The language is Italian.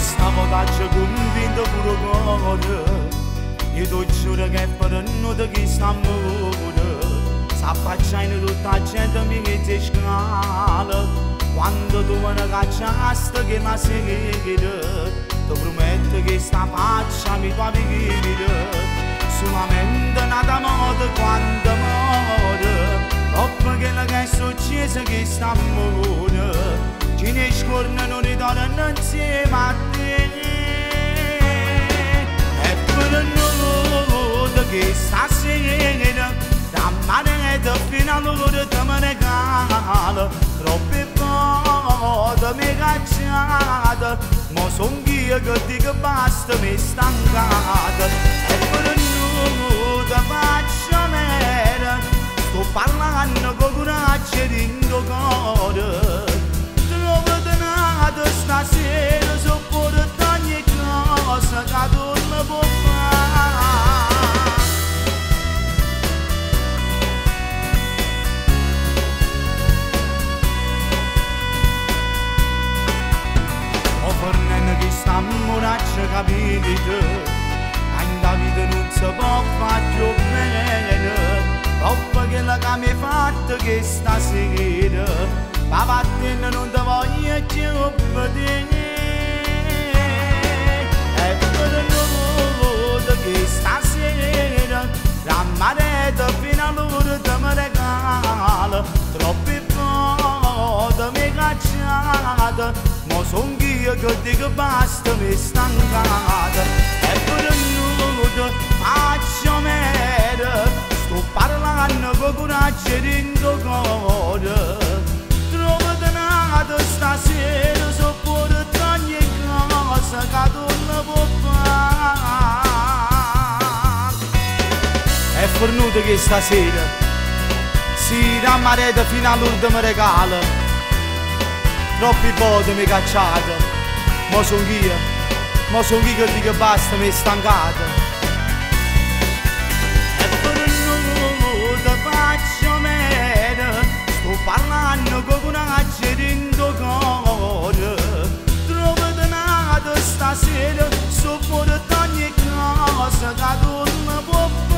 stavo faccio convinto pure cuore. Io ti giuro che per non ti sta amore. S'affacciano tutta la gente mi mette scala. Quando tu me ne cacciasti che mi seguire, ti prometto che sta faccia mi fa venire. Solamente nata morte quando muore. Dopo che è successo che sta amore, chi ne scorna non ritorna insieme a te. E per noi che stasera da manetta fino all'ora te me ne regala. Troppe volte mi cacciata, ma son io che dico basta, mi stancata. E per noi te faccio mera, sto parlando con coraggio dentro cuore. Stasera sopporto ogni cosa che tu non puoi fare. O fornendo che sta moraccia capito, in la vita non si può fare più bene. Dopo che la che mi hai fatto che stasera, ma vattene non ti voglio più vedere. E per noi che stasera la manetta fino all'ora te mi regala. Troppe volte mi cacciata, ma son io che dico basta, mi stancata. E per noi faccio mera, sto parlando con coraggio dentro cuore. Stasera sopporto ogni cosa che tu non puoi fare. È fornuto che stasera si rammareta fino all'ultimo regalo. Troppi volte mi cacciate, ma son io che dico basta, mi è stancata. E per noi te faccio meno, sto parlando con coraggio dentro cuore. Trovate nata stasera, sopporto ogni cosa che tu non puoi fare.